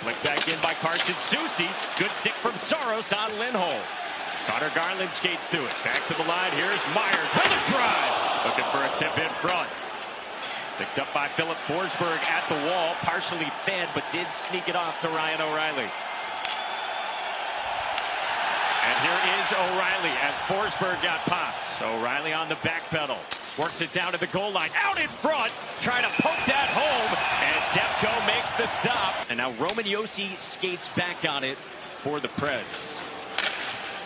Flicked back in by Carson Soucy. Good stick from Saros on Lindholm. Connor Garland skates to it. Back to the line. Here's Myers with a drive. Looking for a tip in front. Picked up by Philip Forsberg at the wall. Partially fed, but did sneak it off to Ryan O'Reilly. And here is O'Reilly as Forsberg got popped. O'Reilly on the back pedal. Works it down to the goal line. Out in front. Trying to poke that home. And Demko makes the stop. And now Roman Josi skates back on it for the Preds.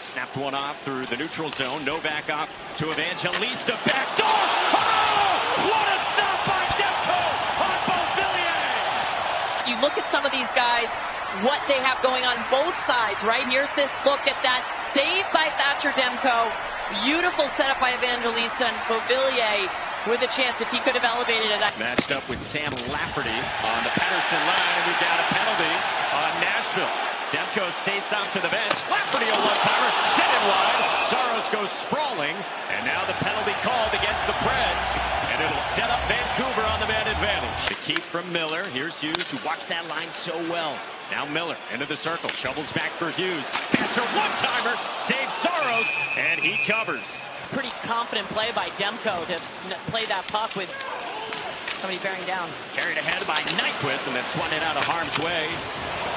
Snapped one off through the neutral zone. Novak off to Evangelista. Back door. Oh! What a stop by Demko on Beauvillier. You look at some of these guys, what they have going on both sides, right? Here's this look at that save by Thatcher Demko. Beautiful setup by Evangelista, and Beauvillier with a chance if he could have elevated it. Matched up with Sam Lafferty on the Pettersson line, and we've got a penalty on Nashville. Demko states off to the bench. Lafferty a one-timer, sent it wide. Saros goes sprawling, and now the penalty called against the Preds, and it'll set up Vancouver on the man advantage. The keep from Miller. Here's Hughes, who walks that line so well. Now Miller into the circle, shovels back for Hughes. After one-timer, saves Saros, and he covers. Pretty confident play by Demko to play that puck with somebody bearing down. Carried ahead by Nyquist, and then swung it out of harm's way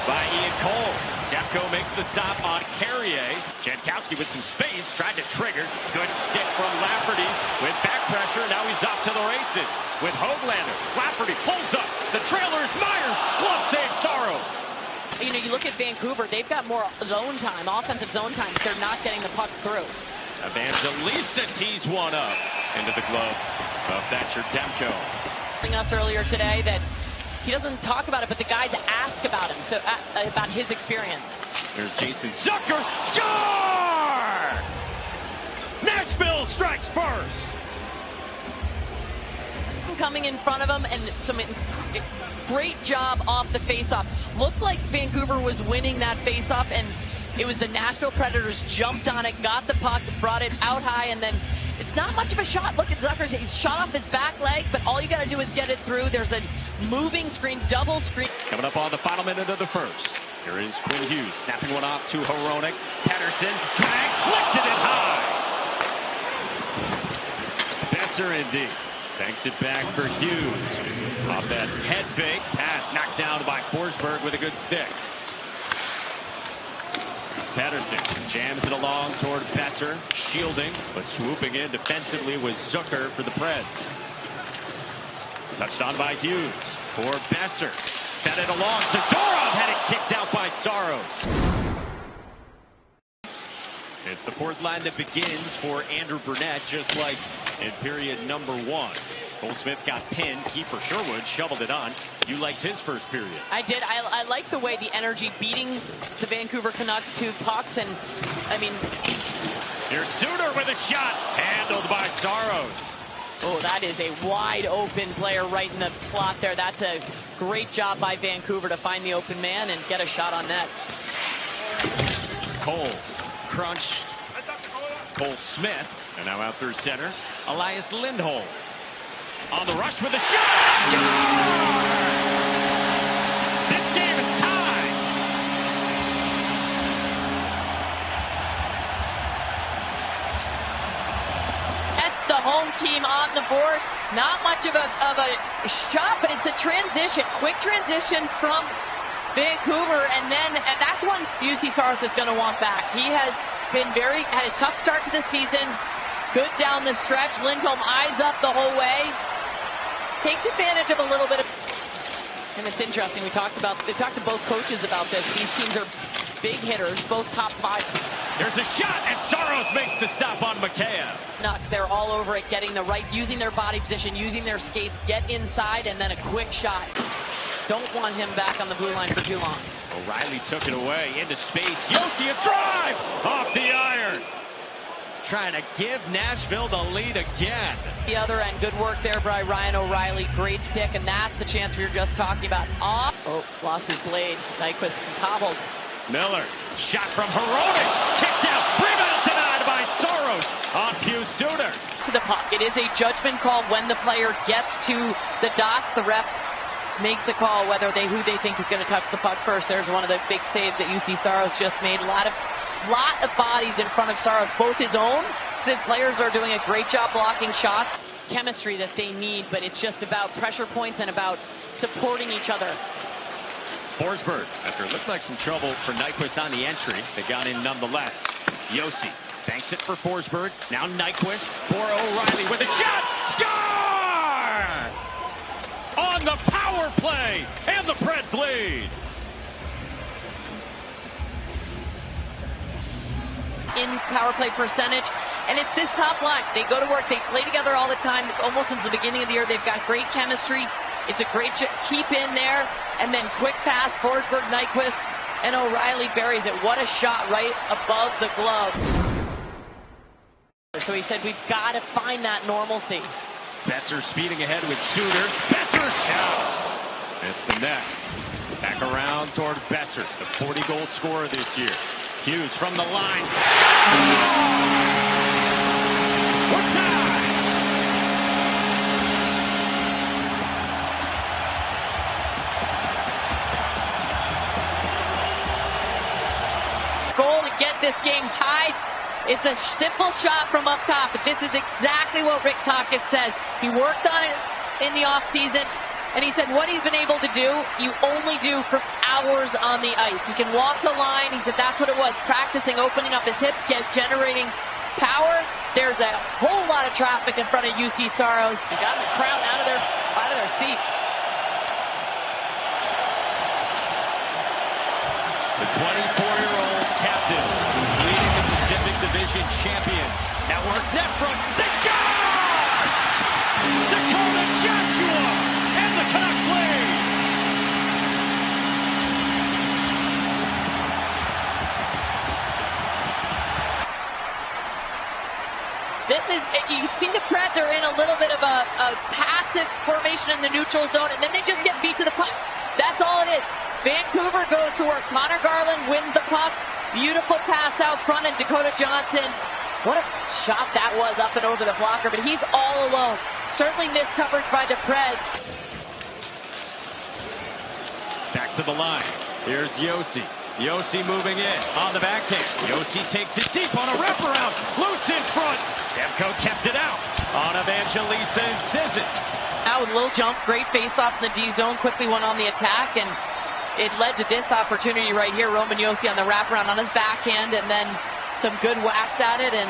by Ian Cole. Demko makes the stop on Carrier. Jankowski with some space, tried to trigger. Good stick from Lafferty with back pressure. Now he's off to the races with Höglander. Lafferty pulls up. The trailer is Myers. Glove save Saros. You know, you look at Vancouver, they've got more zone time, offensive zone time, but they're not getting the pucks through. Evangelista tees one up into the glove of Thatcher Demko. Us earlier today that he doesn't talk about it, but the guys ask about him, so about his experience. There's Jason Zucker. Score! Nashville strikes first. Coming in front of him, and some great job off the faceoff. Looked like Vancouver was winning that faceoff, and it was the Nashville Predators jumped on it, got the puck, brought it out high, and then it's not much of a shot. Look at Zucker. He's shot off his back leg, but all you got to do is get it through. There's a moving screen, double screen. Coming up on the final minute of the first. Here is Quinn Hughes snapping one off to Hronek. Pettersson drags, lifted it high. Besser indeed. Banks it back for Hughes. Off that head fake. Pass knocked down by Forsberg with a good stick. Pettersson jams it along toward Besser, shielding, but swooping in defensively was Zucker for the Preds. Touched on by Hughes for Besser. Fed it along. Zadorov had it kicked out by Saros. It's the fourth line that begins for Andrew Burnett, just like in period number one. Cole Smith got pinned. Kiefer Sherwood shoveled it on. You liked his first period. I did. I like the way the energy beating the Vancouver Canucks to pucks. And, I mean... Here's Suter with a shot. Handled by Saros. Oh, that is a wide open player right in the slot there. That's a great job by Vancouver to find the open man and get a shot on net. Cole crunched. Cole Smith. And now out through center. Elias Lindholm. On the rush with a shot! This game is tied! That's the home team on the board. Not much of a shot, but it's a transition. Quick transition from Vancouver, and that's one UC Saros is going to want back. He has been had a tough start to the season. Good down the stretch. Lindholm eyes up the whole way. Takes advantage of a little bit of... And it's interesting. We talked to both coaches about this. These teams are big hitters, both top five. There's a shot, and Saros makes the stop on Mikheyev. Nucks, they're all over it, getting the right, using their body position, using their skates, get inside, and then a quick shot. Don't want him back on the blue line for too long. O'Reilly took it away into space. Josi a drive off the iron. Trying to give Nashville the lead again. The other end, good work there by Ryan O'Reilly. Great stick, and that's the chance we were just talking about. Off. Oh, lost his blade. Nyquist is hobbled. Miller, shot from Hronek. Kicked out. Rebound denied by Saros on Pius Suter. To the puck. It is a judgment call when the player gets to the dots. The ref makes the call who they think is going to touch the puck first. There's one of the big saves that UC Saros just made. A lot of bodies in front of Saros, both his own. His players are doing a great job blocking shots. Chemistry that they need, but it's just about pressure points and about supporting each other. Forsberg, after it looked like some trouble for Nyquist on the entry, they got in nonetheless. Yossi banks it for Forsberg. Now Nyquist for O'Reilly with a shot. Score! On the power play, and the Preds lead. In power play percentage, and it's this top line. They go to work. They play together all the time. Almost since the beginning of the year, they've got great chemistry. It's a great keep in there, and then quick pass, Forsberg, Nyquist, and O'Reilly buries it. What a shot right above the glove. So he said, we've got to find that normalcy. Besser speeding ahead with Suter. Besser shot. Missed the net. Back around toward Besser, the 40-goal scorer this year. Hughes from the line. We're tied. Goal to get this game tied. It's a simple shot from up top, but this is exactly what Rick Tocchet says. He worked on it in the offseason, and he said what he's been able to do, you only do for hours on the ice. He can walk the line. He said that's what it was, practicing opening up his hips, generating power. There's a whole lot of traffic in front of UC Saros. He got the crowd out of their seats. The 24-year-old captain leading the Pacific Division champions. Now work net front. They score! Dakota Joshua and the Canucks lead. You can see the Preds are in a little bit of a passive formation in the neutral zone, and then they just get beat to the puck. That's all it is. Vancouver goes to work. Connor Garland wins the puck. Beautiful pass out front, and Dakota Johnson. What a shot that was up and over the blocker, but he's all alone. Certainly missed coverage by the Preds. Back to the line. Here's Yossi. Yossi moving in on the backhand. Yossi takes it deep on a wraparound. Loose in front. Demko kept it out on Evangelista and Sissons. Now with a little jump, great face-off in the D zone. Quickly went on the attack, and it led to this opportunity right here. Roman Yossi on the wraparound on his backhand, and then some good whacks at it, and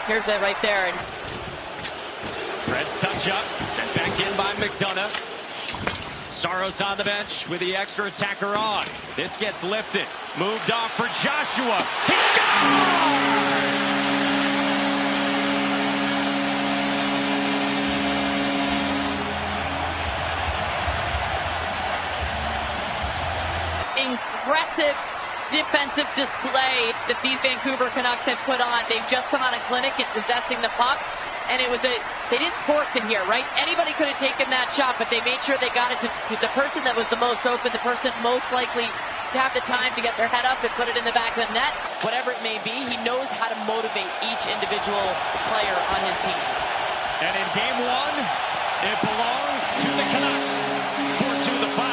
here's that right there. And Preds touch up, sent back in by McDonough. Saros on the bench with the extra attacker on. This gets lifted, moved off for Joshua. He scores! Impressive defensive display that these Vancouver Canucks have put on. They've just put on a clinic at possessing the puck, and they didn't force it here, right? Anybody could have taken that shot, but they made sure they got it to the person that was the most open, the person most likely to have the time to get their head up and put it in the back of the net. Whatever it may be, he knows how to motivate each individual player on his team. And in game one, it belongs to the Canucks. 4-2 the final.